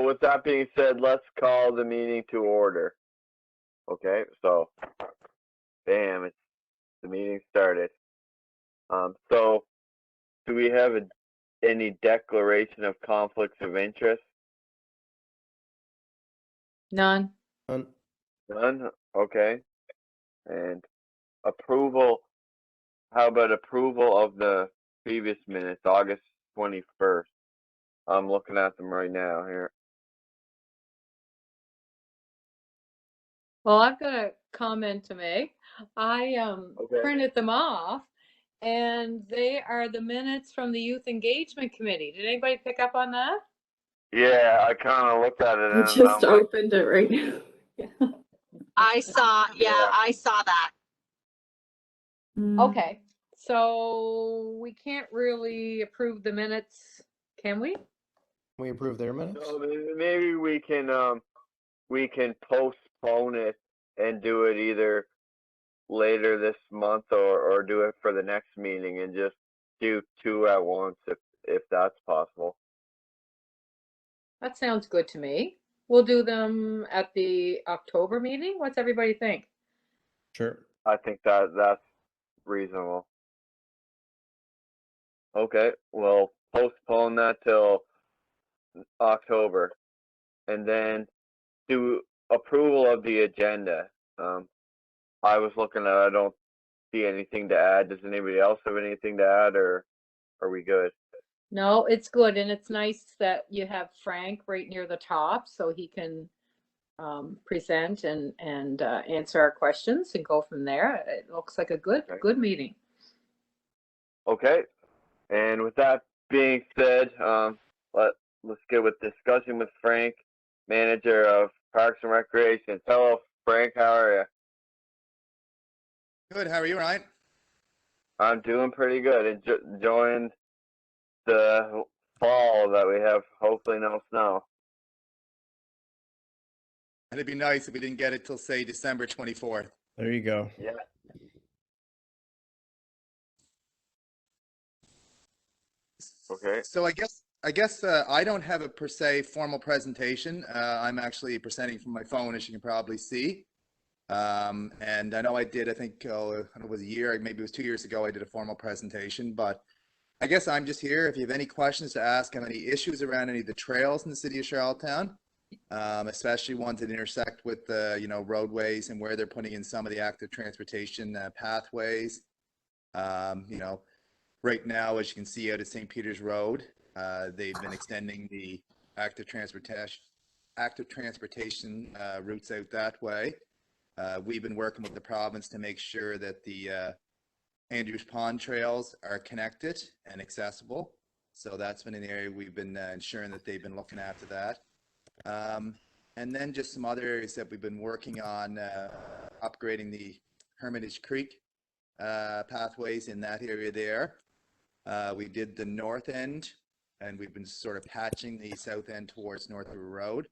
with that being said, let's call the meeting to order. Okay, so, bam, the meeting started. So, do we have any declaration of conflicts of interest? None. None? Okay. And approval, how about approval of the previous minutes, August 21st? I'm looking at them right now here. Well, I've got a comment to make. I Okay. printed them off, and they are the minutes from the Youth Engagement Committee. Did anybody pick up on that? Yeah, I kind of looked at it I and just I'm like, opened it right now. I saw, Yeah. I saw that. Okay, so we can't really approve the minutes, can we? Can we approve their minutes? so maybe we can postpone it and do it either later this month or do it for the next meeting and just do two at once if that's possible. That sounds good to me. We'll do them at the October meeting. What's everybody think? Sure. I think that's reasonable. Okay, we'll postpone that till October, and then do approval of the agenda. I was looking at, I don't see anything to add. Does anybody else have anything to add, or are we good? No, it's good, and it's nice that you have Frank right near the top so he can present and answer our questions and go from there. It looks like a good meeting. Okay, and with that being said, let's get with discussion with Frank, manager of Parks and Recreation. Hello, Frank. How are you? Good. How are you, Ryan? I'm doing pretty good. Enjoying the fall that we have. Hopefully, no snow. And it'd be nice if we didn't get it till, say, December 24th. There you go. Yeah. Okay. So I guess I don't have a per se formal presentation. I'm actually presenting from my phone, as you can probably see. And I know I did, I think it was a year, maybe it was 2 years ago, I did a formal presentation, but I guess I'm just here. If you have any questions to ask, have any issues around any of the trails in the city of Charlottetown, especially ones that intersect with roadways and where they're putting in some of the active transportation pathways. Right now, as you can see out at St. Peter's Road, they've been extending the active transportation routes out that way. We've been working with the province to make sure that the Andrews Pond trails are connected and accessible. So that's been an area we've been ensuring that they've been looking after that. And then just some other areas that we've been working on, upgrading the Hermitage Creek pathways in that area there. We did the north end, and we've been sort of patching the south end towards North River Road.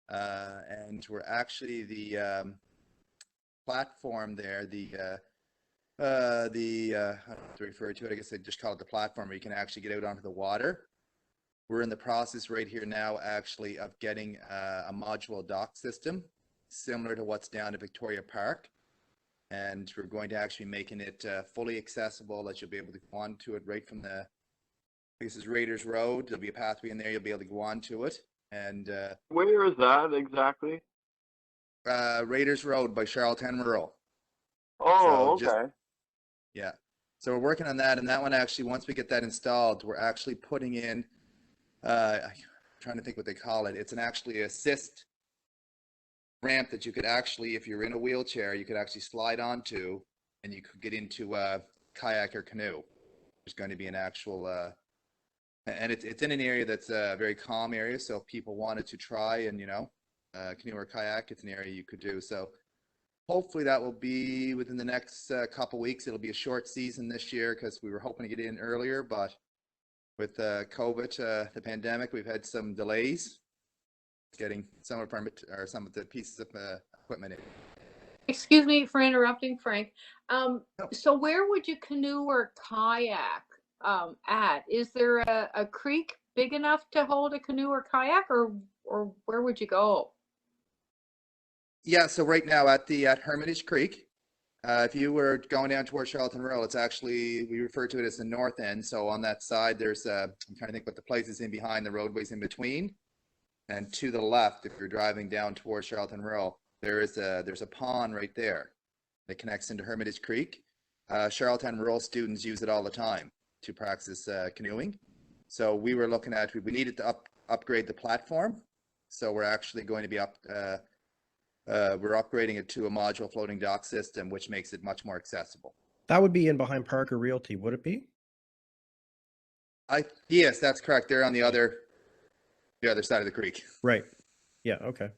And we're actually the platform there, how to refer to it, I guess I just call it the platform where you can actually get out onto the water. We're in the process right here now actually of getting a modular dock system similar to what's down at Victoria Park. And we're going to actually making it fully accessible, that you'll be able to go onto it right from this is Raiders Road. There'll be a pathway in there, you'll be able to go onto it. And where is that exactly? Raiders Road by Charlottetown Rural. Oh, so okay. Yeah. So we're working on that, and that one actually, once we get that installed, we're actually putting in, I'm trying to think what they call it. It's actually assist ramp that you could actually, if you're in a wheelchair, you could actually slide onto, and you could get into a kayak or canoe. There's going to be an actual, and it's in an area that's a very calm area, so if people wanted to try and, canoe or kayak, it's an area you could do. So hopefully that will be within the next couple weeks. It'll be a short season this year because we were hoping to get in earlier, but with COVID, the pandemic, we've had some delays getting some of the pieces of equipment in. Excuse me for interrupting, Frank. So where would you canoe or kayak at? Is there a creek big enough to hold a canoe or kayak, or or where would you go? Yeah, so right now at Hermitage Creek, if you were going down towards Charlton Rural, it's actually, we refer to it as the north end. So on that side, there's, I'm trying to think what the places in behind, the roadways in between. And to the left, if you're driving down towards Charlton Rural, there's a pond right there that connects into Hermitage Creek. Charlton Rural students use it all the time to practice canoeing. So we were looking at, we needed to upgrade the platform. So we're actually going to be we're upgrading it to a modular floating dock system, which makes it much more accessible. That would be in behind Parker Realty, would it be? Yes, that's correct. They're on the other side of the creek. Right. Yeah, okay.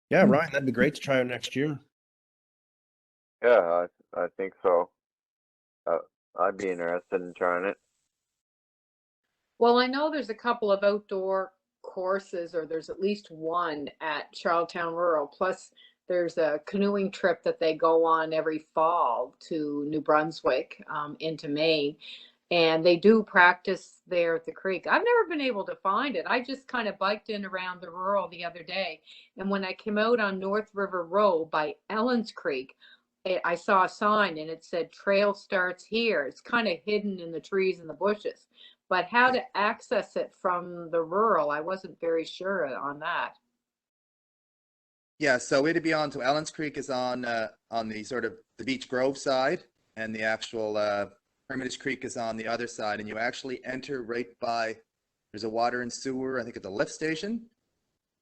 Yeah, Ryan, that'd be great to try out next year. Yeah, I think so. I'd be interested in trying it. Well, I know there's a couple of outdoor courses, or there's at least one at Charlottetown Rural. Plus, there's a canoeing trip that they go on every fall to New Brunswick, into Maine. And they do practice there at the creek. I've never been able to find it. I just kind of biked in around the rural the other day. And when I came out on North River Road by Ellen's Creek, I saw a sign and it said trail starts here. It's kind of hidden in the trees and the bushes. But how to access it from the rural, I wasn't very sure on that. Yeah, so it'd be on, so Allen's Creek is on the sort of the Beach Grove side, and the actual Hermitage Creek is on the other side, and you actually enter right by, there's a water and sewer, I think at the lift station, in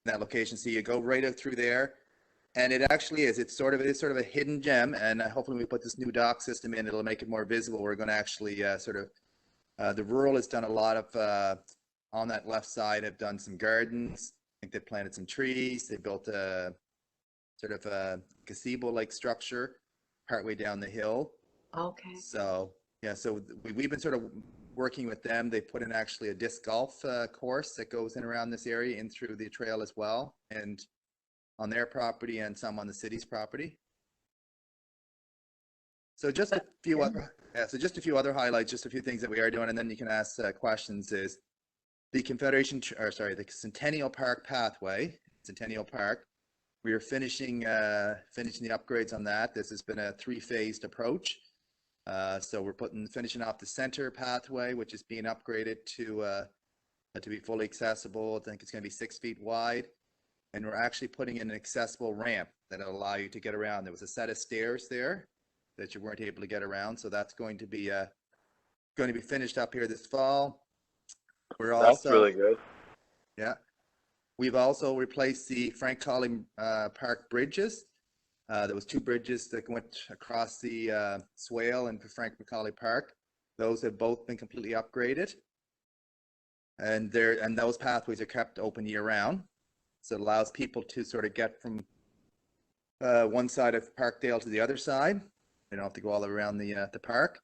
that location. So you go right out through there, and it actually is, it is sort of a hidden gem, and hopefully when we put this new dock system in, it'll make it more visible. We're going to actually the rural has done a lot of, on that left side, have done some gardens. I think they planted some trees. They built a sort of a gazebo-like structure partway down the hill. Okay. So, yeah, so we've been sort of working with them. They put in actually a disc golf course that goes in around this area in through the trail as well, and on their property and some on the city's property. So just a few other, just a few other highlights, just a few things that we are doing, and then you can ask questions. Is the the Centennial Park pathway, Centennial Park. We are finishing the upgrades on that. This has been a 3-phased approach. So we're finishing off the center pathway, which is being upgraded to be fully accessible. I think it's going to be 6 feet wide, and we're actually putting in an accessible ramp that'll allow you to get around. There was a set of stairs there that you weren't able to get around, so that's going to be finished up here this fall. That's really good. Yeah. We've also replaced the Frank Colley Park bridges. There was 2 bridges that went across the swale and Frank McCauley Park. Those have both been completely upgraded, and those pathways are kept open year round. So it allows people to sort of get from one side of Parkdale to the other side. They don't have to go all around the park.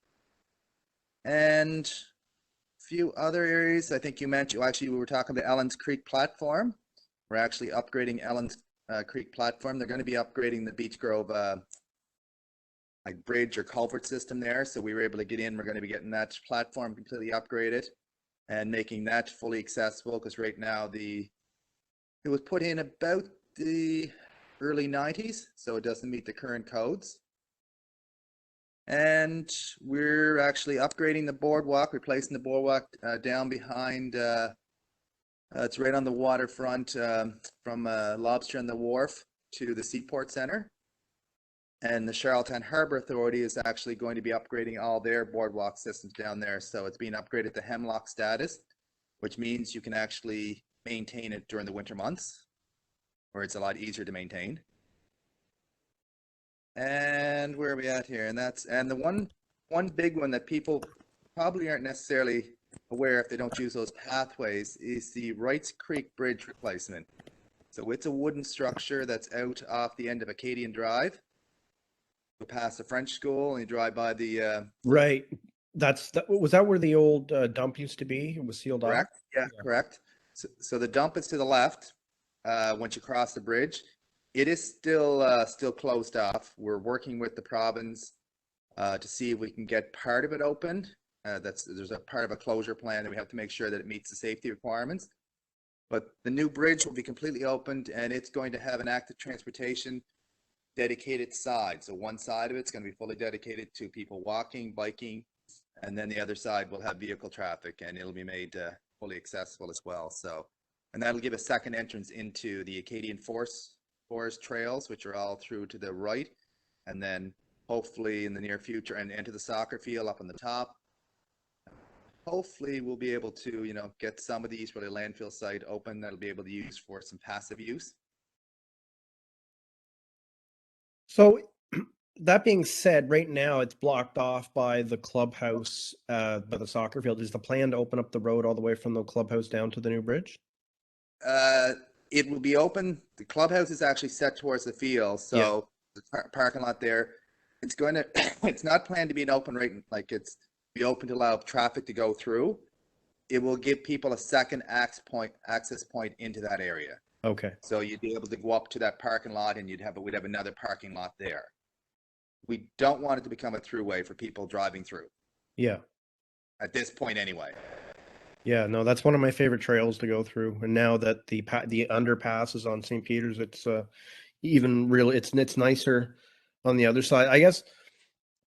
And a few other areas. I think you mentioned, actually, we were talking about Ellen's Creek platform. We're actually upgrading Ellen's Creek platform. They're going to be upgrading the Beach Grove like bridge or culvert system there. So we were able to get in. We're going to be getting that platform completely upgraded and making that fully accessible, because right now it was put in about the early 90s, so it doesn't meet the current codes. And we're actually upgrading the boardwalk, replacing the boardwalk down behind, it's right on the waterfront from Lobster and the Wharf to the Seaport Center. And the Charlottetown Harbor Authority is actually going to be upgrading all their boardwalk systems down there. So it's being upgraded to Hemlock Status, which means you can actually maintain it during the winter months, where it's a lot easier to maintain. And where are we at here? And the one big one that people probably aren't necessarily aware if they don't use those pathways is the Wright's Creek Bridge replacement. So it's a wooden structure that's out off the end of Acadian Drive. Go past the French school and you drive by the Right. Was that where the old dump used to be? It was sealed off. Correct. Yeah, correct. So the dump is to the left once you cross the bridge. It is still closed off. We're working with the province to see if we can get part of it opened. There's a part of a closure plan that we have to make sure that it meets the safety requirements. But the new bridge will be completely opened, and it's going to have an active transportation dedicated side. So one side of it's going to be fully dedicated to people walking, biking, and then the other side will have vehicle traffic, and it'll be made fully accessible as well. So, and that'll give a second entrance into the Acadian Forest trails, which are all through to the right, and then hopefully in the near future, and into the soccer field up on the top. Hopefully we'll be able to, get some of these for the landfill site open that'll be able to use for some passive use. So that being said, right now it's blocked off by the clubhouse, by the soccer field. Is the plan to open up the road all the way from the clubhouse down to the new bridge? It will be open. The clubhouse is actually set towards the field, so the parking lot there. It's going to. It's not planned to be an open right, like it's be open to allow traffic to go through. It will give people a second access point into that area. Okay. So you'd be able to go up to that parking lot, and we'd have another parking lot there. We don't want it to become a throughway for people driving through. Yeah. At this point, anyway. Yeah, no, that's one of my favorite trails to go through. And now that the underpass is on St. Peter's, it's even really it's nicer on the other side. I guess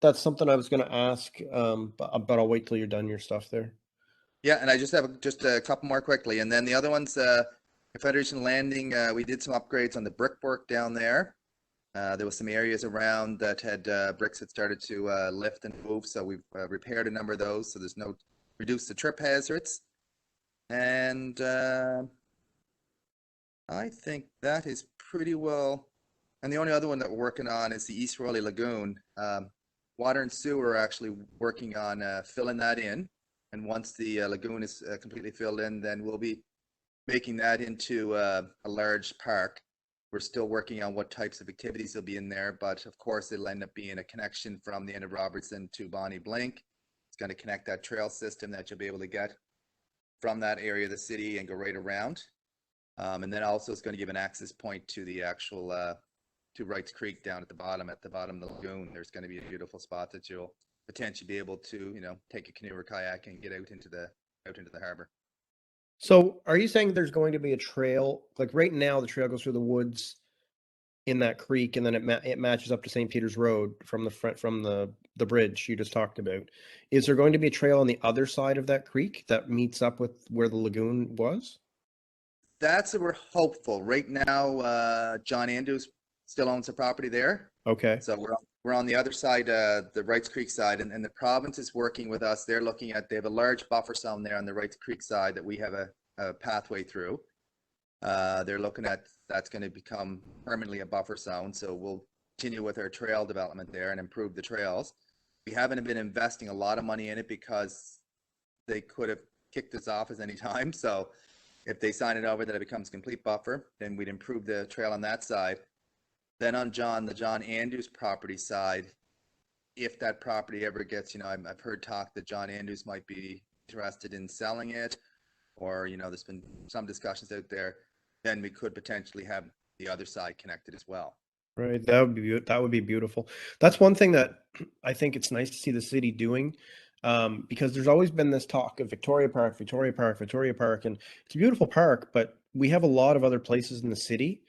that's something I was going to ask, but I'll wait till you're done your stuff there. Yeah, and I just have just a couple more quickly, and then the other ones, Confederation Landing. We did some upgrades on the brickwork down there. There was some areas around that had bricks that started to lift and move, so we've repaired a number of those. So there's no reduce the trip hazards, and I think that is pretty well. And the only other one that we're working on is the East Rowley Lagoon. Water and Sewer are actually working on filling that in, and once the lagoon is completely filled in, then we'll be making that into a large park. We're still working on what types of activities will be in there, but of course it'll end up being a connection from the end of Robertson to Bonnie Blink. It's going to connect that trail system that you'll be able to get from that area of the city and go right around. And then also it's going to give an access point to the actual to Wright's Creek down at the bottom of the lagoon. There's going to be a beautiful spot that you'll potentially be able to, take a canoe or kayak and get out into the harbor. So are you saying there's going to be a trail, like right now the trail goes through the woods in that creek, and then it matches up to St. Peter's Road from the bridge you just talked about? Is there going to be a trail on the other side of that creek that meets up with where the lagoon was? That's what we're hopeful. Right now, John Andrews still owns the property there. Okay. So we're on the other side, the Wrights Creek side, and the province is working with us. They have a large buffer zone there on the Wrights Creek side that we have a pathway through. They're looking at that's going to become permanently a buffer zone. So we'll continue with our trail development there and improve the trails. We haven't been investing a lot of money in it because they could have kicked us off at any time. So if they sign it over that it becomes complete buffer, then we'd improve the trail on that side. Then on the John Andrews property side, if that property ever gets, I've heard talk that John Andrews might be interested in selling it, or, there's been some discussions out there, then we could potentially have the other side connected as well. Right. That would be beautiful. That's one thing that I think it's nice to see the city doing, because there's always been this talk of Victoria Park, and it's a beautiful park, but we have a lot of other places in the city.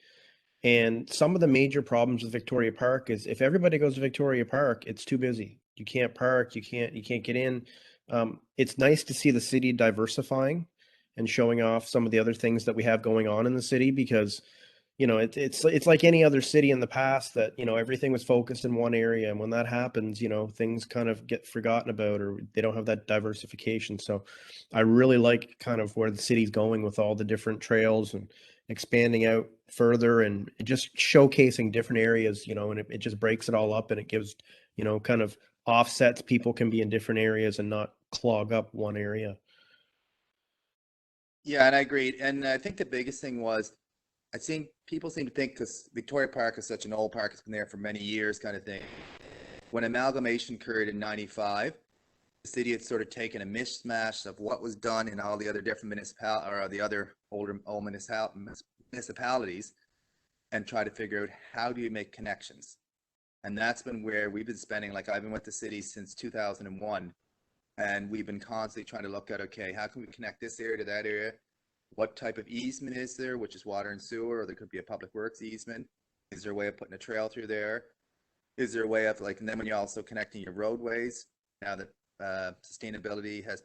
And some of the major problems with Victoria Park is if everybody goes to Victoria Park, it's too busy. You can't park, you can't get in. It's nice to see the city diversifying and showing off some of the other things that we have going on in the city, because it's like any other city in the past that everything was focused in one area, and when that happens, things kind of get forgotten about, or they don't have that diversification. So I really like kind of where the city's going with all the different trails and expanding out further and just showcasing different areas, and it just breaks it all up, and it gives kind of offsets. People can be in different areas and not clog up one area. Yeah, and I agree. And I think the biggest thing was, people seem to think, because Victoria Park is such an old park, it's been there for many years kind of thing. When amalgamation occurred in 95, the city had sort of taken a mishmash of what was done in all the other different the other old municipalities, and try to figure out how do you make connections. And that's been where we've been spending, I've been with the city since 2001, and we've been constantly trying to look at, okay, how can we connect this area to that area? what type of easement is there, which is water and sewer, or there could be a public works easement. Is there a way of putting a trail through there? Is there a way of like, and then when you're also connecting your roadways, now that sustainability has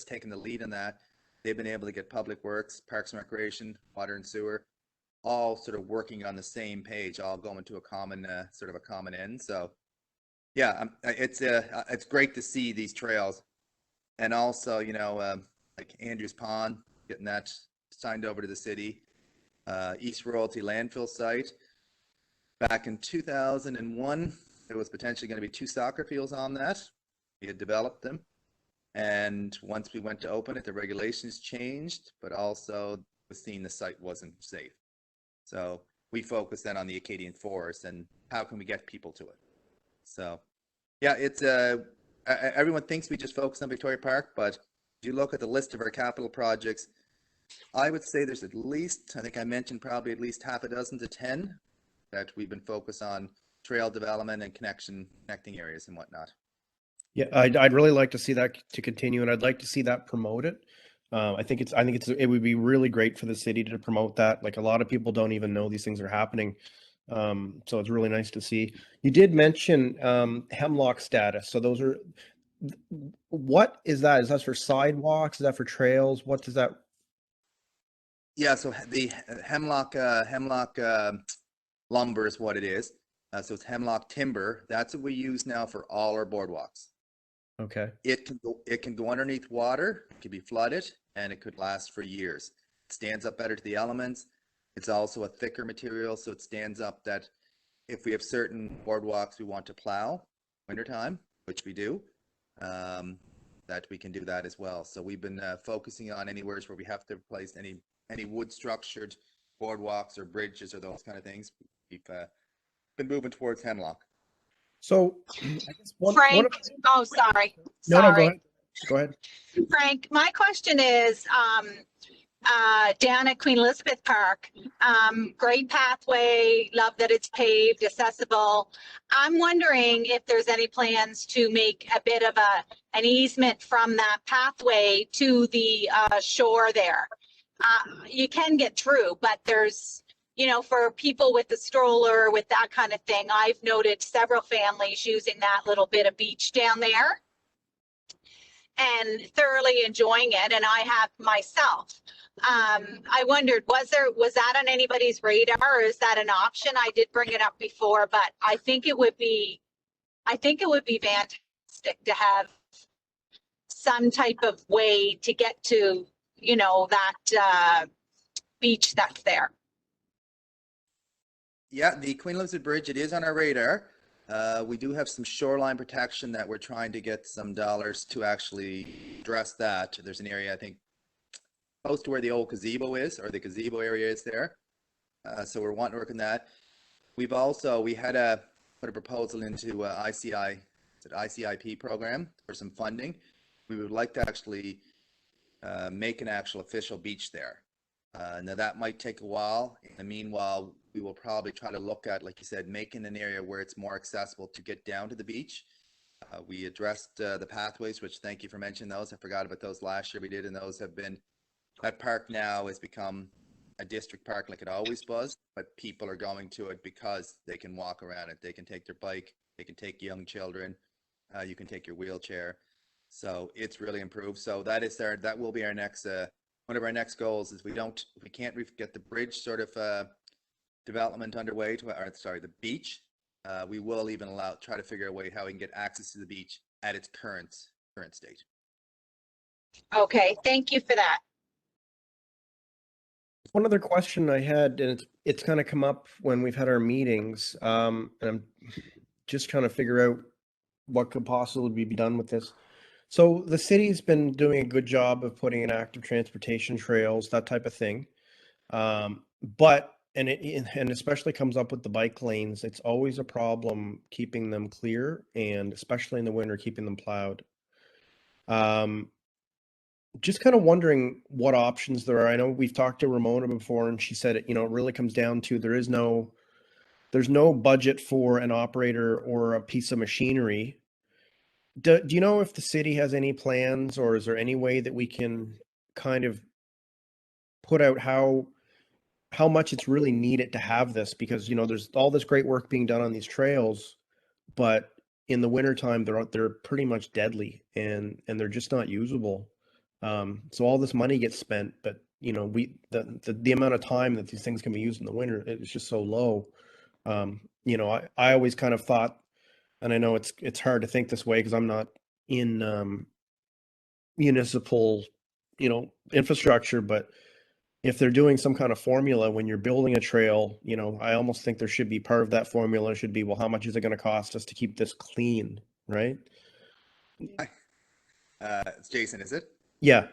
taken the lead in that, they've been able to get public works, parks and recreation, water and sewer, all sort of working on the same page, all going to a common sort of a common end. So yeah, it's great to see these trails, and also like Andrews Pond, getting that signed over to the city, East Royalty landfill site. Back in 2001, there was potentially going to be 2 soccer fields on that. We had developed them. And once we went to open it, the regulations changed, but also was seen the site wasn't safe. So we focused then on the Acadian Forest and how can we get people to it. So yeah, it's everyone thinks we just focus on Victoria Park, but if you look at the list of our capital projects, I would say there's at least, I think I mentioned probably at least half a dozen to 10 that we've been focused on trail development and connecting areas and whatnot. Yeah, I'd really like to see that to continue, and I'd like to see that promoted. I think it would be really great for the city to promote that. Like, a lot of people don't even know these things are happening. So it's really nice to see. You did mention Hemlock Status. So those are, what is that? Is that for sidewalks? Is that for trails? What does that? Yeah, so the hemlock lumber is what it is. So it's hemlock timber. That's what we use now for all our boardwalks. Okay. It can go underneath water, it can be flooded, and it could last for years. It stands up better to the elements. It's also a thicker material, so it stands up that if we have certain boardwalks we want to plow wintertime, which we do, that we can do that as well. So we've been focusing on anywhere where we have to replace any wood structured boardwalks or bridges or those kind of things. We've been moving towards hemlock. So I guess Frank, oh, sorry. No, go Sorry. ahead. Go ahead. Frank, my question is, down at Queen Elizabeth Park, great pathway, love that it's paved, accessible. I'm wondering if there's any plans to make a bit of an easement from that pathway to the shore there. You can get through, but there's, for people with the stroller, with that kind of thing, I've noted several families using that little bit of beach down there and thoroughly enjoying it, and I have myself. I wondered, was that on anybody's radar, or is that an option? I did bring it up before, but I think it would be fantastic to have some type of way to get to, that beach that's there. Yeah, the Queen Elizabeth Bridge, it is on our radar. We do have some shoreline protection that we're trying to get some dollars to actually address that. There's an area, I think, close to where the old gazebo is, or the gazebo area is there. So we're wanting to work on that. We had to put a proposal into ICIP program for some funding. We would like to actually make an actual official beach there. Now that might take a while. In the meanwhile, we will probably try to look at, like you said, making an area where it's more accessible to get down to the beach. We addressed the pathways, which thank you for mentioning those. I forgot about those last year we did, and those have been, that park now has become a district park like it always was, but people are going to it because they can walk around it. They can take their bike, they can take young children, you can take your wheelchair. So it's really improved. So that will be our next, one of our next goals is if we can't get the bridge sort of development underway the beach, we will even try to figure a way how we can get access to the beach at its current state. Okay, thank you for that. One other question I had, and it's kind of come up when we've had our meetings, and I'm just trying to figure out what could possibly be done with this. So the city's been doing a good job of putting in active transportation trails, that type of thing. But it especially comes up with the bike lanes. It's always a problem keeping them clear, and especially in the winter, keeping them plowed. Just kind of wondering what options there are. I know we've talked to Ramona before, and she said it really comes down to there's no budget for an operator or a piece of machinery. Do you know if the city has any plans, or is there any way that we can kind of put out how much it's really needed to have this, because there's all this great work being done on these trails, but in the wintertime they're pretty much deadly, and they're just not usable. So all this money gets spent, but the amount of time that these things can be used in the winter is just so low. I always kind of thought, and I know it's hard to think this way because I'm not in municipal infrastructure, but if they're doing some kind of formula when you're building a trail, I almost think there should be part of that formula should be, well, how much is it going to cost us to keep this clean, right? It's Jason, is it? Yeah.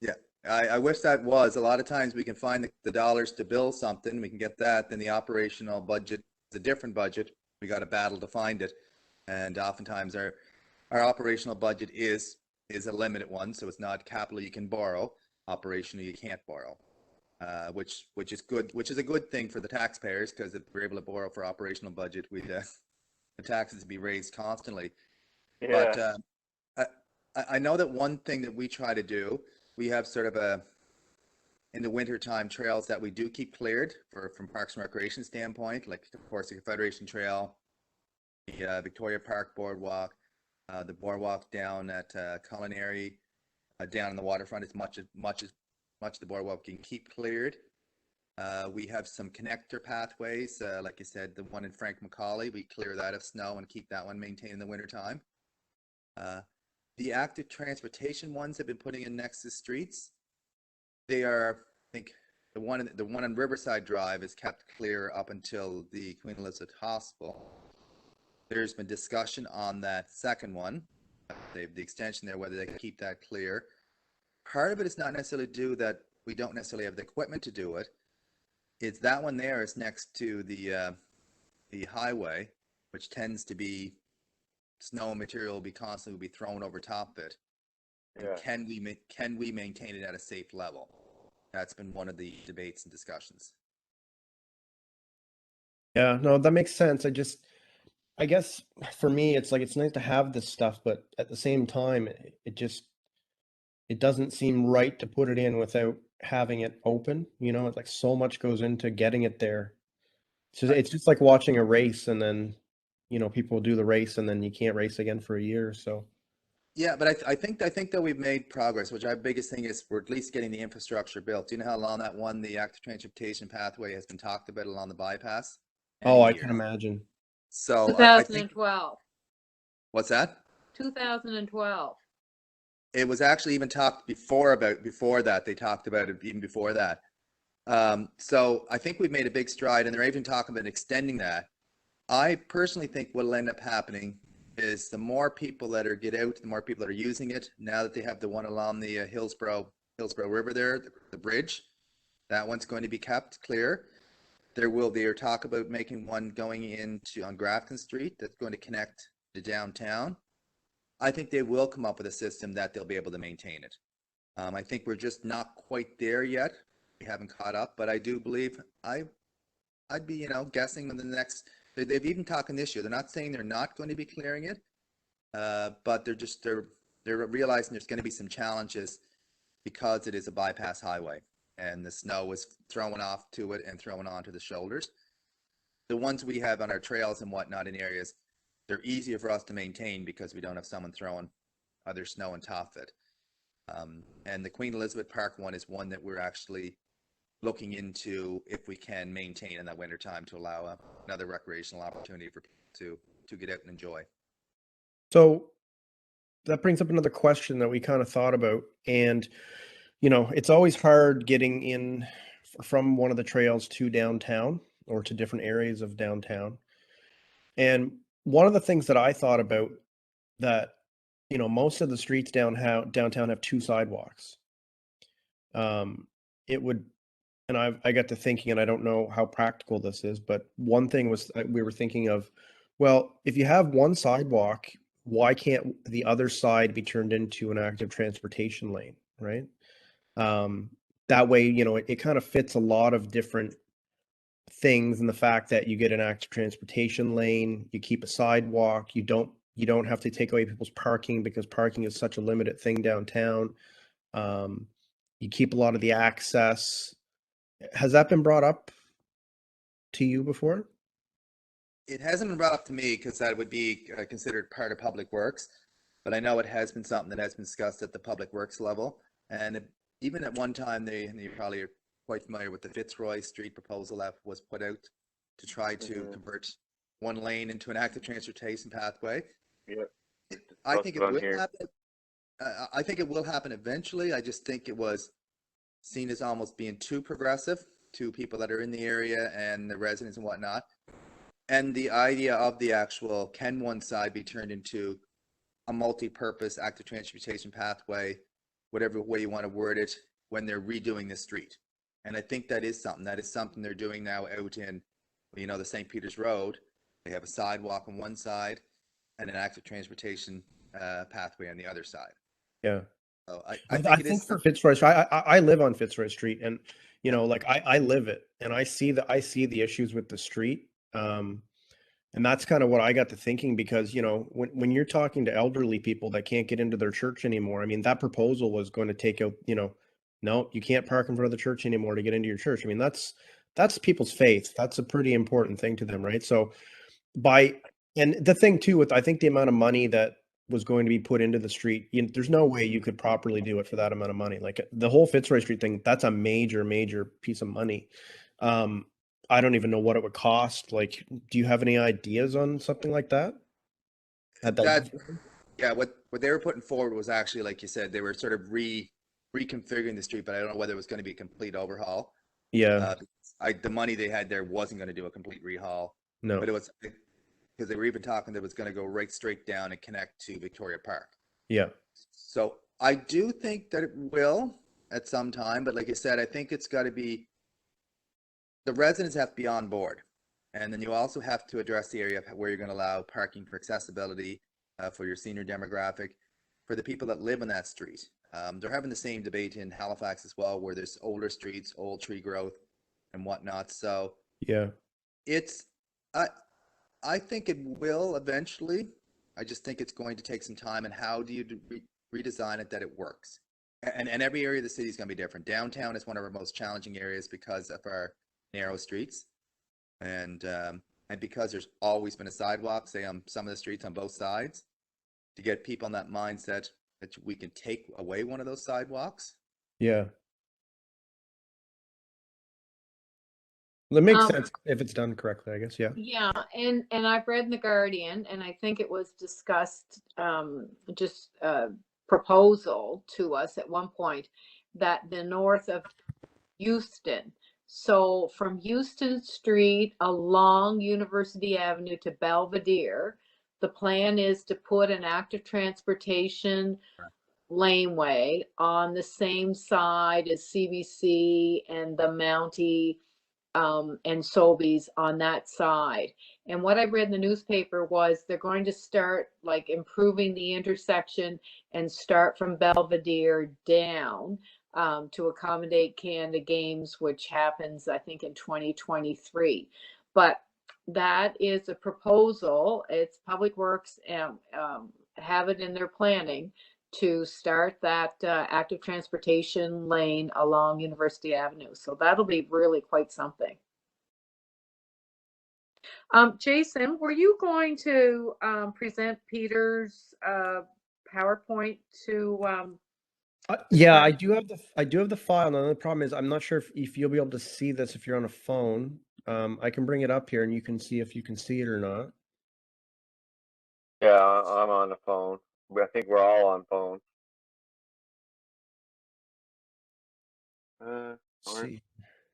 Yeah. I wish that was. A lot of times we can find the dollars to build something, we can get that, then the operational budget is a different budget. We got to battle to find it. And oftentimes our operational budget is a limited one, so it's not capital you can borrow. Operational you can't borrow. Which is good, which is a good thing for the taxpayers, because if we're able to borrow for operational budget, the taxes would be raised constantly. Yeah. But I know that one thing that we try to do, we have sort of in the wintertime trails that we do keep cleared from Parks and Recreation standpoint, like of course the Confederation Trail, the Victoria Park Boardwalk, the boardwalk down at Culinary, down on the waterfront, as much of the boardwalk can keep cleared. We have some connector pathways, like you said, the one in Frank McCauley, we clear that of snow and keep that one maintained in the wintertime. The active transportation ones have been putting in next to streets. They are, I think, the one on Riverside Drive is kept clear up until the Queen Elizabeth Hospital. There's been discussion on that second one, the extension there, whether they can keep that clear. Part of it is not necessarily due that we don't necessarily have the equipment to do it. It's that one there is next to the highway, which tends to be snow material will be constantly thrown over top of it. Yeah. Can we maintain it at a safe level? That's been one of the debates and discussions. Yeah, no, that makes sense. I guess for me, it's like, it's nice to have this stuff, but at the same time, it doesn't seem right to put it in without having it open. It's like so much goes into getting it there. So it's just like watching a race, and then, people do the race and then you can't race again for a year. So Yeah, but I think that we've made progress, which our biggest thing is we're at least getting the infrastructure built. Do you know how long that one, the active transportation pathway, has been talked about along the bypass? oh, I Years. can imagine. So I think 2012. what's that? 2012. It was actually even talked before that. They talked about it even before that. So I think we've made a big stride, and they're even talking about extending that. I personally think what'll end up happening is the more people that get out, the more people that are using it. Now that they have the one along the Hillsborough River there, the bridge, that one's going to be kept clear. They're talk about making one going on Grafton Street that's going to connect to downtown. I think they will come up with a system that they'll be able to maintain it. I think we're just not quite there yet. We haven't caught up, but I do believe I'd be, guessing in the next. They've even talking this year. They're not saying they're not going to be clearing it, but they're realizing there's going to be some challenges because it is a bypass highway and the snow is thrown off to it and thrown onto the shoulders. The ones we have on our trails and whatnot in areas, they're easier for us to maintain because we don't have someone throwing other snow on top of it. And the Queen Elizabeth Park one is one that we're actually looking into if we can maintain in that wintertime to allow another recreational opportunity for people to get out and enjoy. So that brings up another question that we kind of thought about. And, it's always hard getting in from one of the trails to downtown or to different areas of downtown. And one of the things that I thought about that, most of the streets downtown have two sidewalks. It would, and I got to thinking, and I don't know how practical this is, but one thing was we were thinking of, well, if you have one sidewalk, why can't the other side be turned into an active transportation lane, right? That way, it kind of fits a lot of different things, and the fact that you get an active transportation lane, you keep a sidewalk, you don't have to take away people's parking because parking is such a limited thing downtown. You keep a lot of the access. Has that been brought up to you before? It hasn't been brought up to me because that would be considered part of Public Works, but I know it has been something that has been discussed at the Public Works level. And even at one time, and you probably are quite familiar with the Fitzroy Street proposal that was put out to try to convert one lane into an active transportation pathway. Yep. I think it on will here. happen. I think it will happen eventually. I just think it was seen as almost being too progressive to people that are in the area and the residents and whatnot. And the idea of the actual, can one side be turned into a multi-purpose active transportation pathway, whatever way you want to word it, when they're redoing the street. And I think that is something they're doing now out in, the St. Peter's Road. They have a sidewalk on one side and an active transportation pathway on the other side. Yeah. So I I think think for Fitzroy, I live on Fitzroy Street, and I live it, and I see the issues with the street, and that's kind of what I got to thinking, because when you're talking to elderly people that can't get into their church anymore, I mean, that proposal was going to take out, no, you can't park in front of the church anymore to get into your church. I mean, that's people's faith. That's a pretty important thing to them, right? So and the thing too with, I think, the amount of money that was going to be put into the street, there's no way you could properly do it for that amount of money. Like the whole Fitzroy Street thing, that's a major piece of money. I don't even know what it would cost. Like, do you have any ideas on something like that? Yeah, what they were putting forward was actually, like you said, they were sort of reconfiguring the street, but I don't know whether it was going to be a complete overhaul. Yeah. The money they had there wasn't going to do a complete rehaul. No. But it was, because they were even talking that it was going to go right straight down and connect to Victoria Park. Yeah. So I do think that it will at some time, but like I said, I think it's got to be, the residents have to be on board. And then you also have to address the area of where you're going to allow parking for accessibility for your senior demographic, for the people that live on that street. They're having the same debate in Halifax as well, where there's older streets, old tree growth and whatnot. So yeah, I think it will eventually. I just think it's going to take some time. And how do you redesign it that it works? And every area of the city is going to be different. Downtown is one of our most challenging areas because of our narrow streets. And because there's always been a sidewalk, say on some of the streets on both sides, to get people in that mindset that we can take away one of those sidewalks. Yeah. Well, it makes sense if it's done correctly, I guess. Yeah. Yeah, and I've read in the Guardian, and I think it was discussed, just a proposal to us at one point, that the north of Euston, so from Euston Street along University Avenue to Belvedere, the plan is to put an active transportation laneway on the same side as CBC and the Mountie and Sobeys on that side. And what I read in the newspaper was they're going to start like improving the intersection and start from Belvedere down to accommodate Canada Games, which happens, I think, in 2023. But that is a proposal. It's Public Works have it in their planning to start that active transportation lane along University Avenue. So that'll be really quite something. Jason, were you going to present Peter's PowerPoint to? Yeah, I do have the file. Now the problem is I'm not sure if you'll be able to see this if you're on a phone. I can bring it up here and you can see if you can see it or not. Yeah, I'm on the phone. I think we're all on phone. Let's see.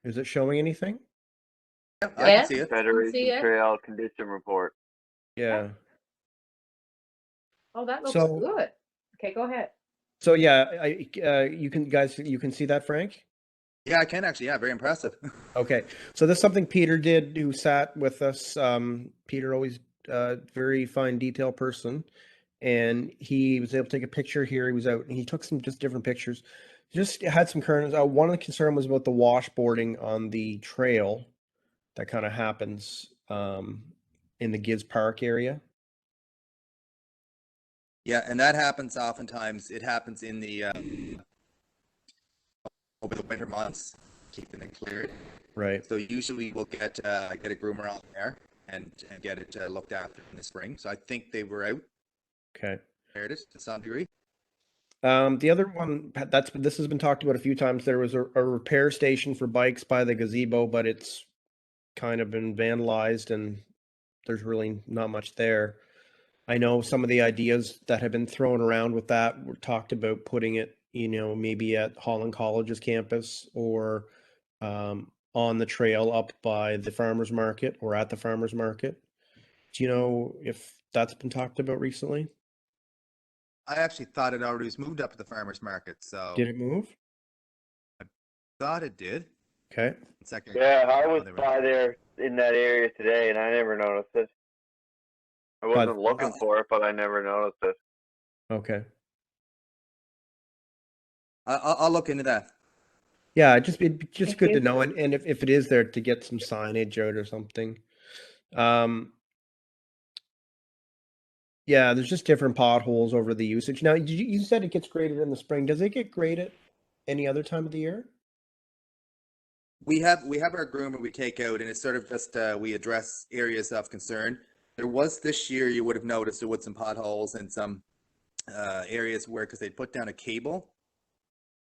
Is it showing anything? Yeah, I can see it. Federation Trail Condition Report. Yeah. Oh, that looks good. Okay, go ahead. So yeah, you can see that, Frank? Yeah, I can actually. Yeah, very impressive. Okay, so this is something Peter did, who sat with us. Peter, always very fine detail person, and he was able to take a picture here. He was out and he took some just different pictures. Just had some current. One of the concern was about the washboarding on the trail that kind of happens in the Gibbs Park area. Yeah, and that happens oftentimes. It happens in the over the winter months, keeping it cleared. Right. So usually we'll get a groomer out there and get it looked after in the spring. So I think they were out, Okay. repaired it to some degree. The other one this has been talked about a few times. There was a repair station for bikes by the gazebo, but it's kind of been vandalized and there's really not much there. I know some of the ideas that have been thrown around with that were talked about putting it, maybe at Holland College's campus or on the trail up by the farmers market or at the farmers market. Do you know if that's been talked about recently? I actually thought it already was moved up to the farmer's market, so Did it move? thought it did. Okay. Second. Yeah, I was by there in that area today, and I never noticed it. I wasn't looking for it, but I never noticed it. Okay. I'll look into that. Yeah, it'd be just Thank good you. to know, and if it is there, to get some signage out or something. Yeah, there's just different potholes over the usage. Now, you said it gets graded in the spring. Does it get graded any other time of the year? We have our groomer we take out, and it's sort of just we address areas of concern. There was this year, you would have noticed there was some potholes and some areas where, because they put down a cable.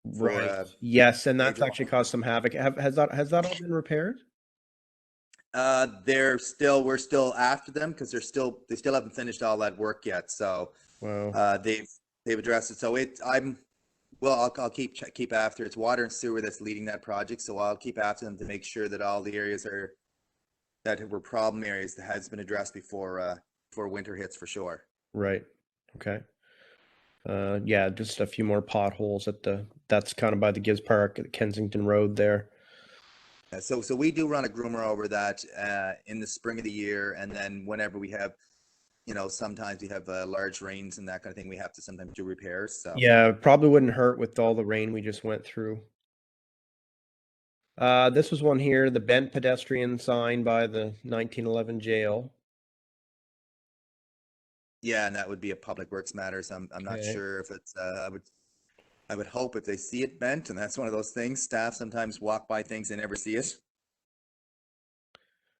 Right. Yes, and that's major actually caused some havoc. Has that all been repaired? We're still after them because they still haven't finished all that work yet. So Wow. they've addressed it. So I'll keep after. It's water and sewer that's leading that project. So I'll keep after them to make sure that all the areas that were problem areas that has been addressed before winter hits for sure. Right. Okay. Yeah, just a few more potholes that's kind of by the Gibbs Park at Kensington Road there. So we do run a groomer over that in the spring of the year, and then whenever we have, sometimes we have large rains and that kind of thing, we have to sometimes do repairs. So Yeah, probably wouldn't hurt with all the rain we just went through. This was one here, the bent pedestrian sign by the 1911 jail. yeah, and that would be a public works matter. So I'm not Okay. sure if it's I would hope if they see it bent, and that's one of those things. Staff sometimes walk by things and never see it.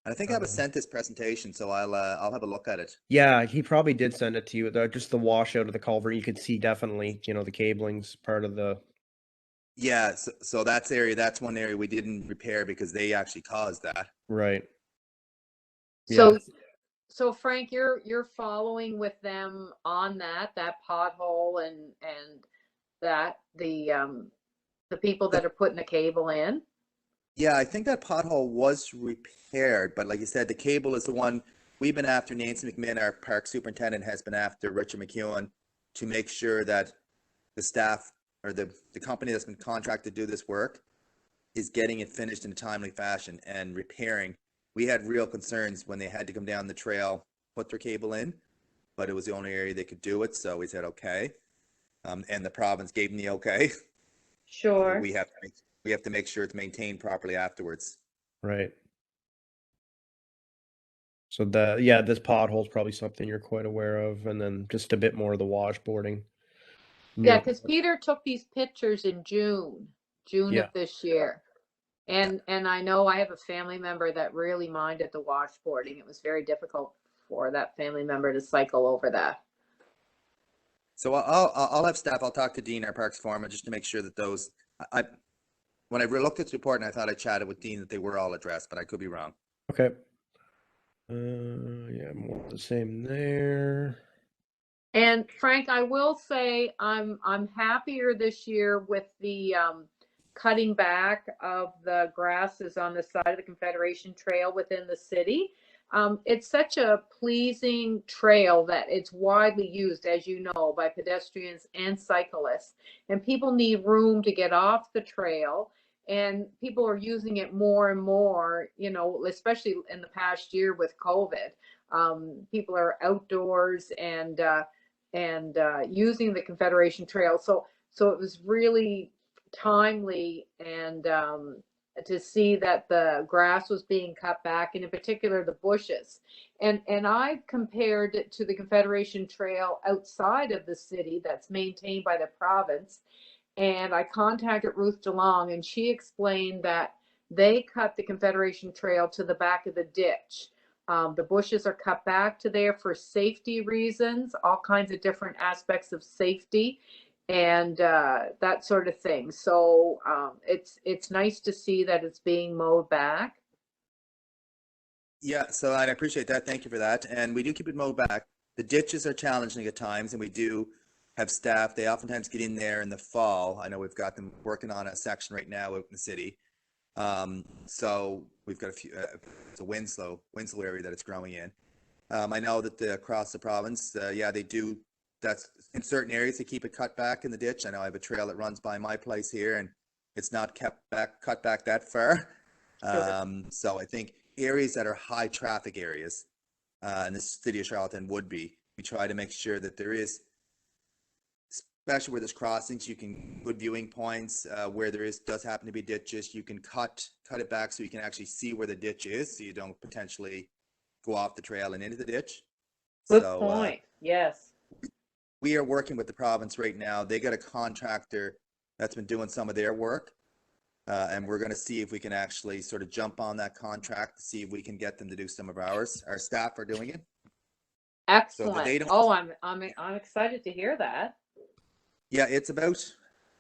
And I think I was sent this presentation, so I'll have a look at it. Yeah, he probably did send it to you. Just the washout of the culvert, you could see definitely, the cabling's part of the. Yeah, so that's one area we didn't repair because they actually caused that. Right. So, Yeah. so Frank, you're following with them on that pothole and that the people that are putting the cable in. Yeah, I think that pothole was repaired, but like you said, the cable is the one we've been after. Nancy McMinn, our park superintendent, has been after Richard McEwen to make sure that the staff or the company that's been contracted to do this work is getting it finished in a timely fashion and repairing. We had real concerns when they had to come down the trail, put their cable in, but it was the only area they could do it. So we said, okay. And the province gave them the okay. Sure. We have to make sure it's maintained properly afterwards. Right. So this pothole is probably something you're quite aware of, and then just a bit more of the washboarding. Yeah, because Peter took these pictures in June Yeah. of this year. And I know I have a family member that really minded the washboarding. It was very difficult for that family member to cycle over that. So I'll have staff. I'll talk to Dean, our parks foreman, just to make sure that those. When I looked at the report, and I thought I chatted with Dean that they were all addressed, but I could be wrong. Okay. Yeah, more of the same there. And Frank, I will say I'm happier this year with the cutting back of the grasses on the side of the Confederation Trail within the city. It's such a pleasing trail that it's widely used, as you know, by pedestrians and cyclists. And people need room to get off the trail. And people are using it more and more, especially in the past year with COVID. People are outdoors and using the Confederation Trail. So it was really timely and to see that the grass was being cut back, and in particular the bushes. And I compared it to the Confederation Trail outside of the city that's maintained by the province. And I contacted Ruth DeLong, and she explained that they cut the Confederation Trail to the back of the ditch. The bushes are cut back to there for safety reasons, all kinds of different aspects of safety, and that sort of thing. So it's nice to see that it's being mowed back. Yeah, so I appreciate that. Thank you for that. And we do keep it mowed back. The ditches are challenging at times, and we do have staff. They oftentimes get in there in the fall. I know we've got them working on a section right now out in the city. So we've got a few, it's a Winslow area that it's growing in. I know that across the province, yeah, they do. That's in certain areas they keep it cut back in the ditch. I know I have a trail that runs by my place here, and it's not cut back that far. So I think areas that are high traffic areas, and the city of Charlottetown would be, we try to make sure that there is, especially where there's crossings, you can good viewing points, where does happen to be ditches, you can cut it back so you can actually see where the ditch is, so you don't potentially go off the trail and into the ditch. Good point. Yes. We are working with the province right now. They got a contractor that's been doing some of their work. And we're going to see if we can actually sort of jump on that contract to see if we can get them to do some of ours. Our staff are doing it. Excellent. So I'm excited to hear that. Yeah, it's about,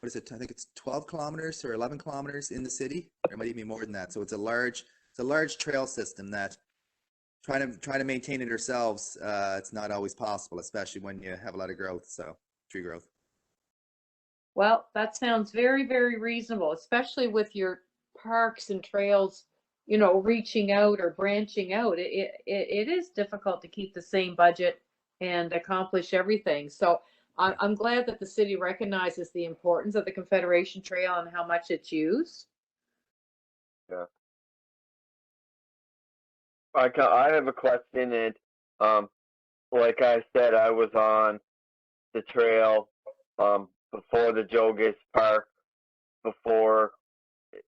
what is it? I think it's 12 kilometers or 11 kilometers in the city. There might even be more than that. So it's a large trail system that trying to maintain it ourselves. It's not always possible, especially when you have a lot of growth. So tree growth. Well, that sounds very, very reasonable, especially with your parks and trails, reaching out or branching out. It is difficult to keep the same budget and accomplish everything. So I'm glad that the city recognizes the importance of the Confederation Trail and how much it's used. Yeah. I have a question, and like I said, I was on the trail before the Joe Gist Park, before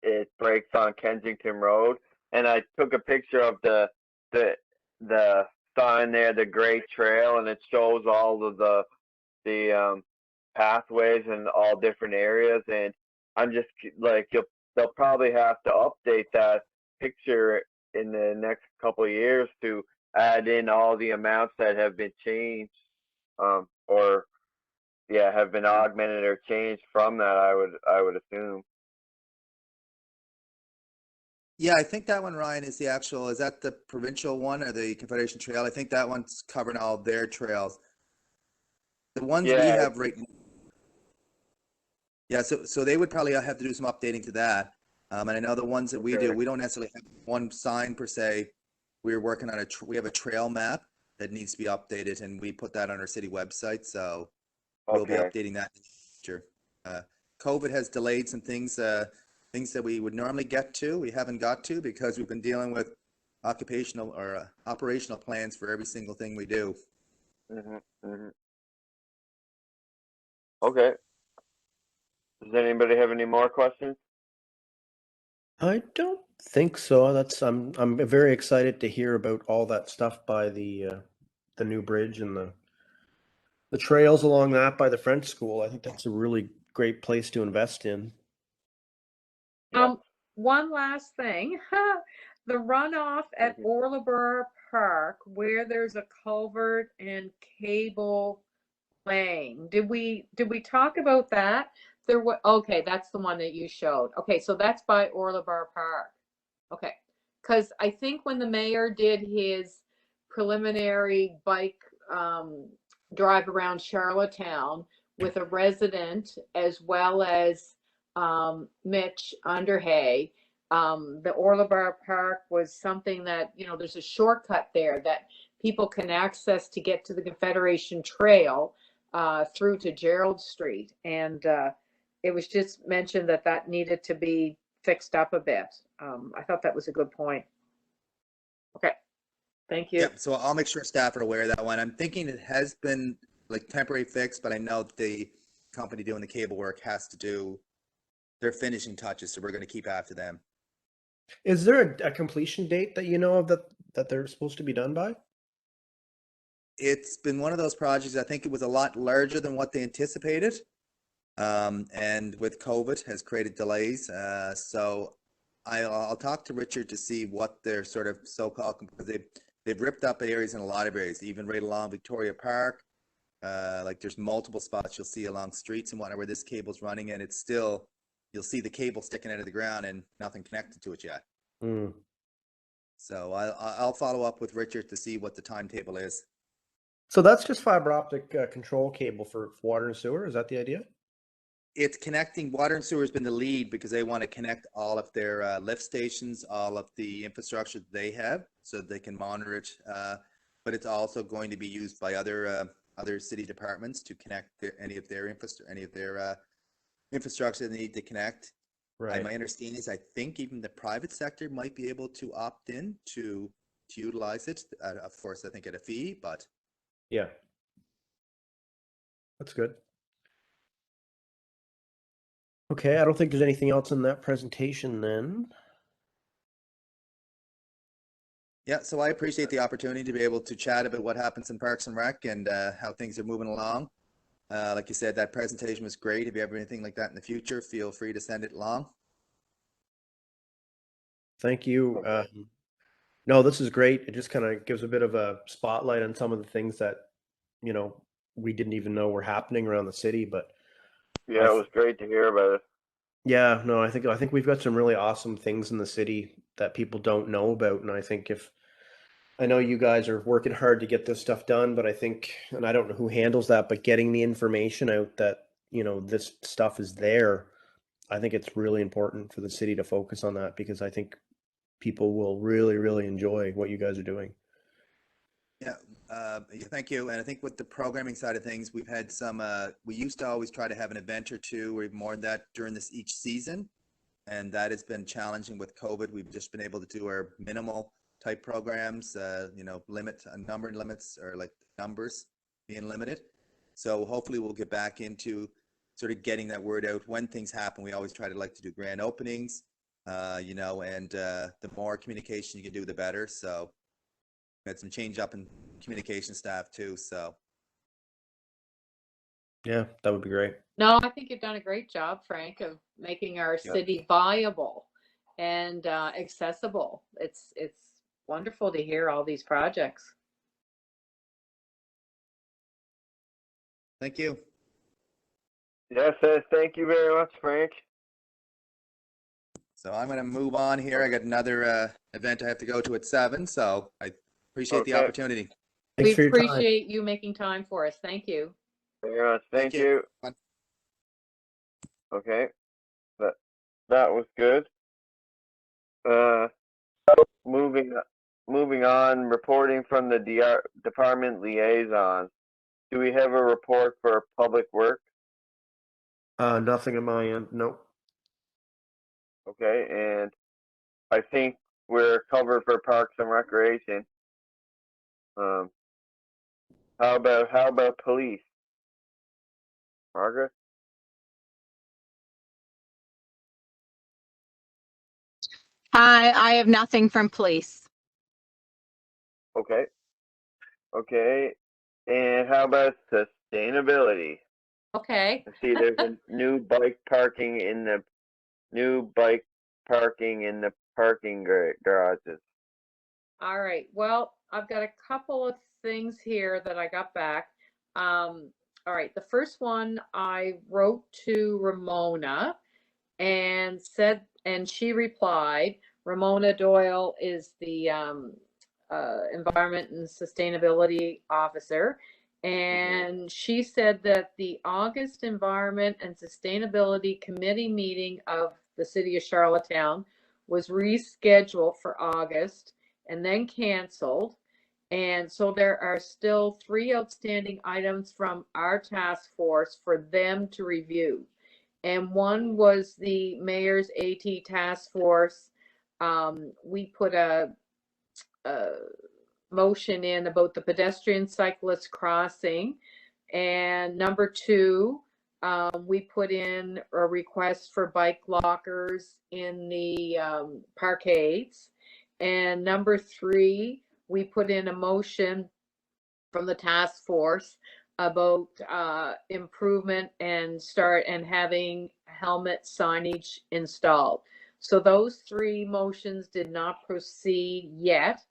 it breaks on Kensington Road, and I took a picture of the sign there, the Great Trail, and it shows all of the pathways in all different areas, and I'm just like, they'll probably have to update that picture in the next couple of years to add in all the amounts that have been changed, or have been augmented or changed from that. I would assume. Yeah, I think that one, Ryan, is that the provincial one or the Confederation Trail? I think that one's covering all their trails. The ones we have right now. Yeah, so they would probably have to do some updating to that. And I know the ones that we do, we don't necessarily have one sign per se. We're working on we have a trail map that needs to be updated, and we put that on our city website. So we'll be updating that in the future. COVID has delayed some things that we would normally get to. We haven't got to because we've been dealing with occupational or operational plans for every single thing we do. Okay. Does anybody have any more questions? I don't think so. I'm very excited to hear about all that stuff by the new bridge and the trails along that by the French school. I think that's a really great place to invest in. One last thing, the runoff at Orlebar Park, where there's a culvert and cable laying. Did we talk about that? Okay, that's the one that you showed. Okay, so that's by Orlebar Park. Okay, because I think when the mayor did his preliminary bike drive around Charlottetown with a resident as well as Mitch Underhay, the Orlebar Park was something that, there's a shortcut there that people can access to get to the Confederation Trail through to Gerald Street. And it was just mentioned that needed to be fixed up a bit. I thought that was a good point. Okay, thank you. Yep, so I'll make sure staff are aware of that one. I'm thinking it has been like temporary fix, but I know the company doing the cable work has to do their finishing touches, so we're going to keep after them. Is there a completion date that you know of that they're supposed to be done by? It's been one of those projects, I think it was a lot larger than what they anticipated. and with COVID has created delays. So I'll talk to Richard to see what their sort of so-called, because they've ripped up areas in a lot of areas, even right along Victoria Park. Like there's multiple spots you'll see along streets and whatnot where this cable's running, and it's still, you'll see the cable sticking out of the ground and nothing connected to it yet. Mm. So I'll follow up with Richard to see what the timetable is. So that's just fiber optic control cable for water and sewer. Is that the idea? It's connecting. Water and sewer has been the lead because they want to connect all of their lift stations, all of the infrastructure that they have, so that they can monitor it. But it's also going to be used by other city departments to connect any of their infrastructure they need to connect. Right. My understanding is I think even the private sector might be able to opt in to utilize it. Of course, I think at a fee, but Yeah. That's good. Okay, I don't think there's anything else in that presentation then. yeah. So I appreciate the opportunity to be able to chat about what happens in Parks and Rec and how things are moving along. Like you said, that presentation was great. If you have anything like that in the future, feel free to send it along. Thank you. No, this is great. It just kind of gives a bit of a spotlight on some of the things that, you know, we didn't even know were happening around the city. But Yeah, it was great to hear about it. yeah, no, I think we've got some really awesome things in the city that people don't know about. And I think I know you guys are working hard to get this stuff done, but I think, and I don't know who handles that, but getting the information out that, you know, this stuff is there, I think it's really important for the city to focus on that, because I think people will really, really enjoy what you guys are doing. Yeah, thank you. And I think with the programming side of things, we've had some, we used to always try to have an event or two or even more than that during each season. And that has been challenging with COVID. We've just been able to do our minimal type programs, limit number limits, or like numbers being limited. So hopefully we'll get back into sort of getting that word out when things happen. We always try to like to do grand openings, and the more communication you can do, the better. So we had some change up in communication staff too. So Yeah, that would be great. No, I think you've done a great job, Frank, of making our city viable and accessible. It's wonderful to hear all these projects. thank you. Yes, thank you very much, Frank. So I'm going to move on here. I got another event I have to go to at 7. So I appreciate the opportunity. Thanks We for your time. appreciate you making time for us. Thank you. Very much. Thank you. Bye. Okay, that was good. Moving on. Reporting from the department liaison. Do we have a report for Public Works? Nothing on my end. Nope. Okay, and I think we're covered for Parks and Recreation. How about police? Margaret? I have nothing from police. Okay. Okay. And how about sustainability? Okay. I see there's a new bike parking in the parking garages. All right. Well, I've got a couple of things here that I got back. All right. The first one I wrote to Ramona and said, and she replied. Ramona Doyle is the Environment and Sustainability Officer. And she said that the August Environment and Sustainability Committee meeting of the City of Charlottetown was rescheduled for August and then canceled. And so there are still 3 outstanding items from our task force for them to review. And one was the mayor's AT task force. We put a motion in about the pedestrian cyclist crossing. And number 2, we put in a request for bike lockers in the parkades. And number 3, we put in a motion from the task force about improvement and start and having helmet signage installed. So those three motions did not proceed yet.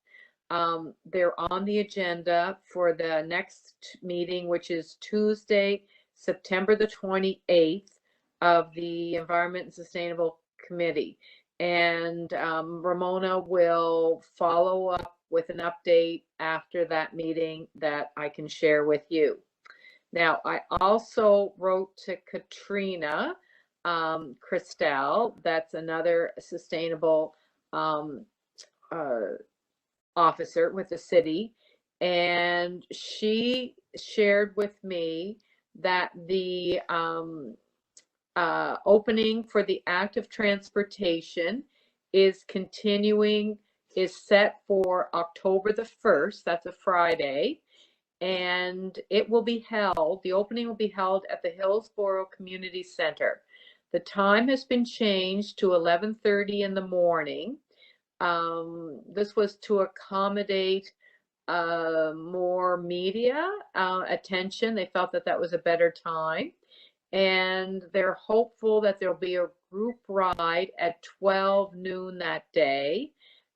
They're on the agenda for the next meeting, which is Tuesday, September the 28th of the Environment and Sustainable Committee. And Ramona will follow up with an update after that meeting that I can share with you. Now, I also wrote to Katrina Christel, that's another sustainable officer with the city, and she shared with me that the opening for the active transportation is continuing, is set for October the 1st, that's a Friday, and it will be held, the opening will be held at the Hillsborough Community Center. The time has been changed to 11:30 in the morning. This was to accommodate more media attention. They felt that that was a better time. And they're hopeful that there'll be a group ride at 12 noon that day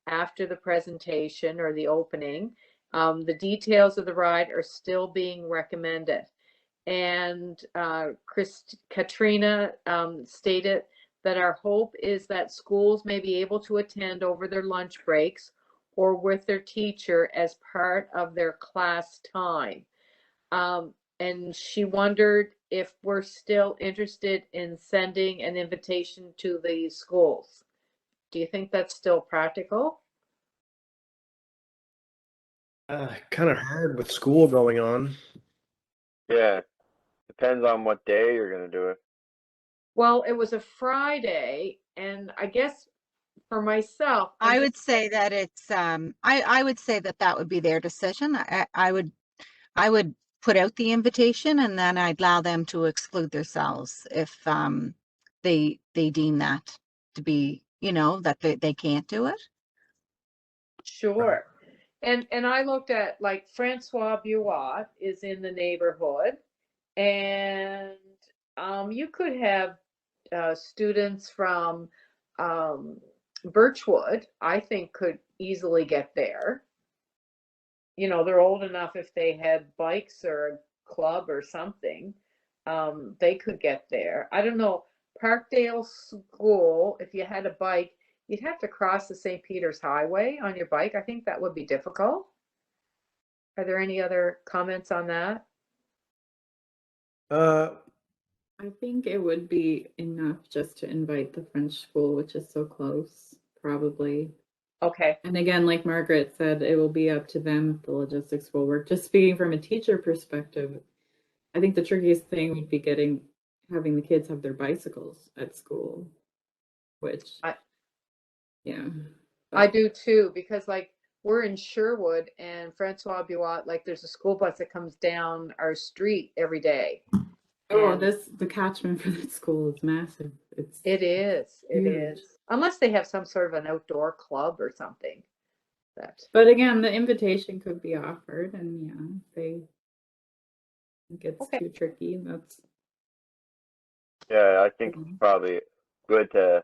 after the presentation or the opening. The details of the ride are still being recommended. And Katrina stated that our hope is that schools may be able to attend over their lunch breaks or with their teacher as part of their class time. And she wondered if we're still interested in sending an invitation to the schools. Do you think that's still practical? Kind of hard with school going on. Yeah, depends on what day you're gonna do it. Well, it was a Friday, and I guess for myself, I would say that it's, I would say that that would be their decision. I would put out the invitation and then I'd allow them to exclude themselves if they deem that to be, you know, that they can't do it. Sure. And I looked at, like, Francois Buat is in the neighborhood, and you could have students from Birchwood, I think, could easily get there. You know, they're old enough, if they had bikes or a club or something, they could get there. I don't know, Parkdale School, if you had a bike, you'd have to cross the St. Peter's Highway on your bike. I think that would be difficult. Are there any other comments on that? I think it would be enough just to invite the French school, which is so close, probably. Okay. And again, like Margaret said, it will be up to them if the logistics will work. Just speaking from a teacher perspective, I think the trickiest thing would be having the kids have their bicycles at school, which, yeah. I do too, because, like, we're in Sherwood and Francois Buat, like, there's a school bus that comes down our street every day. Oh, the catchment for that school is massive. It is. huge. Unless they have some sort of an outdoor club or something. But again, the invitation could be offered, and yeah, if they think it's Okay. too tricky, that's Yeah, I think it's probably good to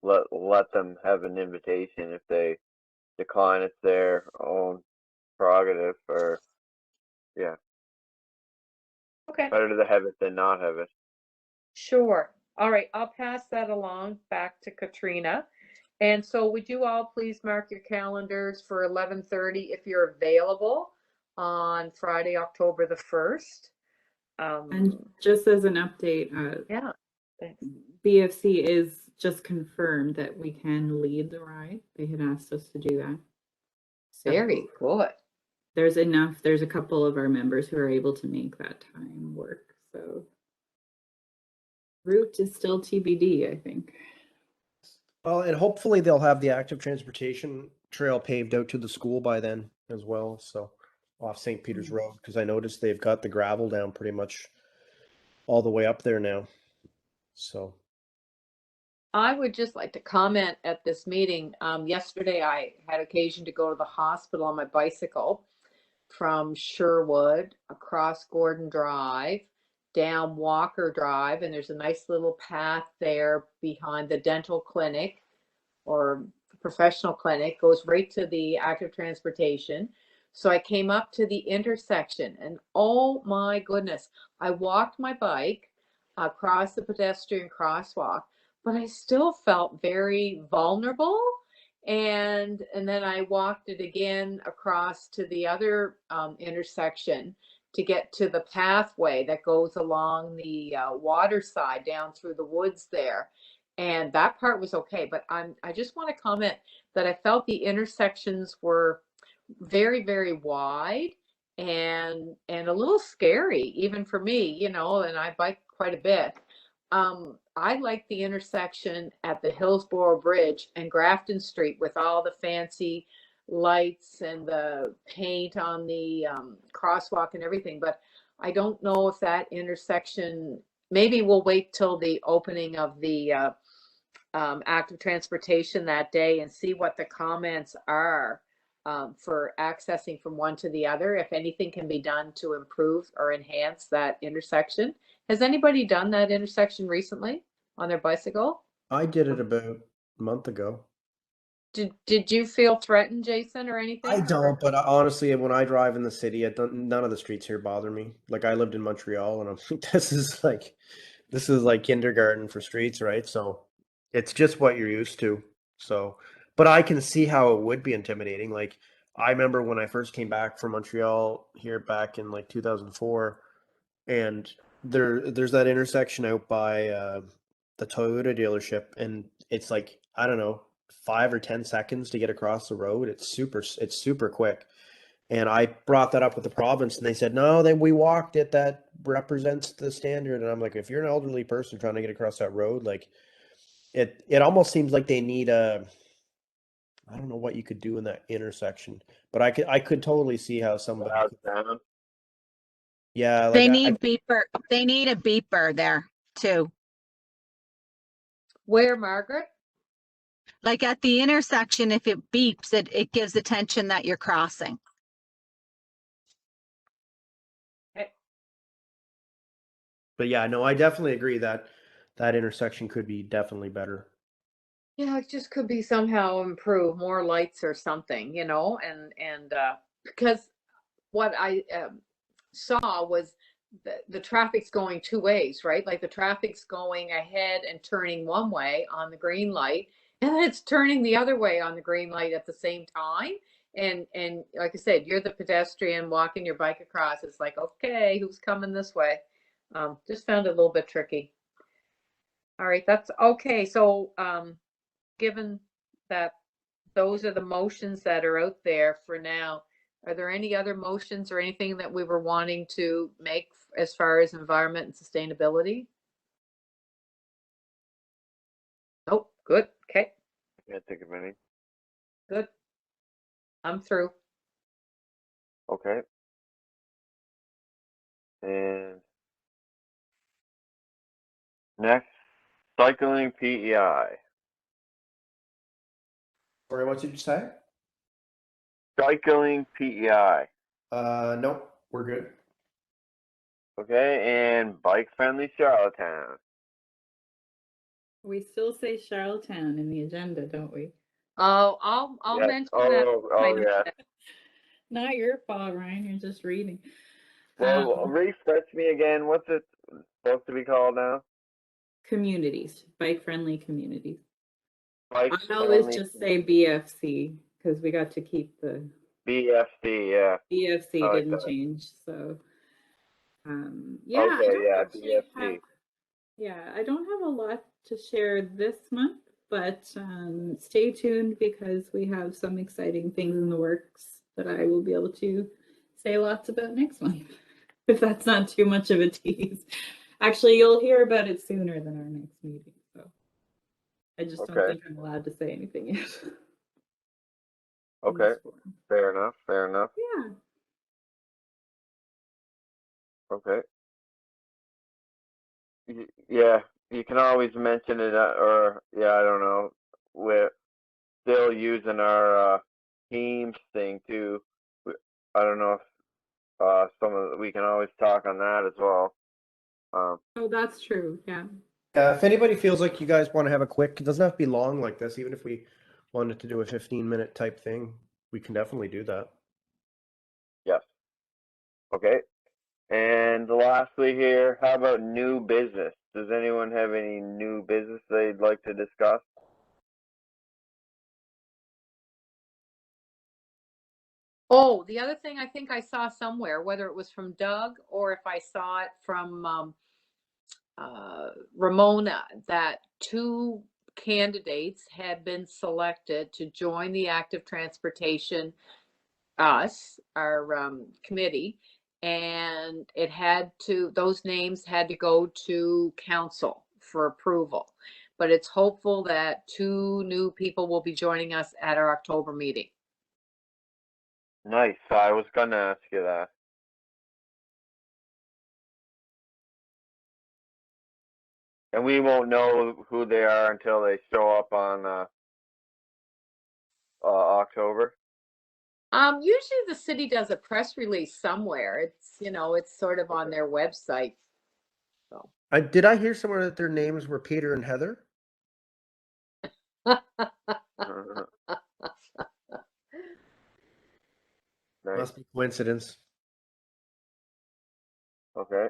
let them have an invitation. If they decline, it's their own prerogative. Or yeah, Okay. better to have it than not have it. Sure. All right, I'll pass that along back to Katrina. And so would you all please mark your calendars for 11:30 if you're available on Friday, October the 1st. and just as an update, Yeah, thanks. BFC is just confirmed that we can lead the ride. They had asked us to do that. So Very good. there's a couple of our members who are able to make that time work. So route is still TBD, I think. Well, and hopefully they'll have the active transportation trail paved out to the school by then as well. So off St. Peter's Road, because I noticed they've got the gravel down pretty much all the way up there now. So I would just like to comment at this meeting. Yesterday, I had occasion to go to the hospital on my bicycle from Sherwood across Gordon Drive, down Walker Drive, and there's a nice little path there behind the dental clinic or professional clinic, goes right to the active transportation. So I came up to the intersection and oh my goodness, I walked my bike across the pedestrian crosswalk, but I still felt very vulnerable. And then I walked it again across to the other intersection to get to the pathway that goes along the water side down through the woods there. And that part was okay, but I just want to comment that I felt the intersections were very, very wide and a little scary, even for me, you know, and I bike quite a bit. I like the intersection at the Hillsborough Bridge and Grafton Street with all the fancy lights and the paint on the crosswalk and everything. But I don't know if that intersection, maybe we'll wait till the opening of the active transportation that day and see what the comments are for accessing from one to the other, if anything can be done to improve or enhance that intersection. Has anybody done that intersection recently on their bicycle? I did it about a month ago. Did you feel threatened, Jason, or I anything? don't, but honestly, when I drive in the city, none of the streets here bother me. Like I lived in Montreal, and I'm like, this is like kindergarten for streets, right? So it's just what you're used to. So, but I can see how it would be intimidating. Like I remember when I first came back from Montreal here back in like 2004, and there's that intersection out by the Toyota dealership, and it's like I don't know 5 or 10 seconds to get across the road. It's super quick. And I brought that up with the province, and they said, no, then we walked it. That represents the standard. And I'm like, if you're an elderly person trying to get across that road, like it almost seems like they need I don't know what you could do in that intersection, but I could totally see how somebody Loud could, sound. yeah, like They need beeper. They need a beeper there too. Where, Margaret? Like at the intersection, if it beeps, it gives attention that you're crossing. but yeah, no, I definitely agree that that intersection could be definitely better. Yeah, it just could be somehow improve, more lights or something, you know, and because what I saw was the traffic's going two ways, right? Like the traffic's going ahead and turning one way on the green light, and then it's turning the other way on the green light at the same time. And like I said, you're the pedestrian walking your bike across. It's like, okay, who's coming this way? Just found it a little bit tricky. All right, that's okay. So given that those are the motions that are out there for now, are there any other motions or anything that we were wanting to make as far as environment and sustainability? Oh, good. Okay, Can't think of any. good. I'm through. Okay. And next, cycling PEI. Sorry, what did you say? Cycling PEI. Nope, we're good. Okay, and bike friendly Charlottetown. We still say Charlottetown in the agenda, don't we? Oh, I'll Yes. mention that. Oh yeah. Not your fault, Ryan. You're just reading. Well, refresh me again. What's it supposed to be called now? Communities, bike-friendly communities. Bike I always friendly just say BFC because we got to keep the BFC. Yeah. BFC I like didn't that. change. So, yeah, I Okay. don't Yeah. actually BFC. yeah, I don't have a lot to share this month, but stay tuned because we have some exciting things in the works that I will be able to say lots about next month, if that's not too much of a tease. Actually, you'll hear about it sooner than our next meeting. So I just don't Okay. think I'm allowed to say anything yet. in Okay. this forum. Fair enough. Fair enough. Yeah. Okay. Yeah. You can always mention it, or yeah, I don't know. We're still using our Teams thing too. I don't know if we can always talk on that as well. Oh, that's true. Yeah. If anybody feels like you guys want to have a quick, it doesn't have to be long like this. Even if we wanted to do a 15-minute type thing, we can definitely do that. Yes. Okay. And lastly here, how about new business? Does anyone have any new business they'd like to discuss? Oh, the other thing I think I saw somewhere, whether it was from Doug or if I saw it from Ramona, that 2 candidates had been selected to join the active transportation, our committee, and those names had to go to council for approval. But it's hopeful that 2 new people will be joining us at our October meeting. Nice. I was gonna ask you that. And we won't know who they are until they show up on October. Usually the city does a press release somewhere. It's sort of on their website. So. Did I hear somewhere that their names were Peter and Heather? Nice. Must be coincidence. Okay.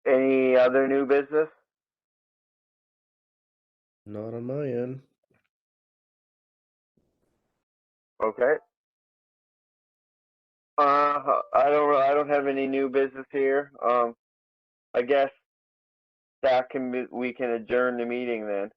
Any other new business? Not on my end. Okay. I don't have any new business here. I guess we can adjourn the meeting then.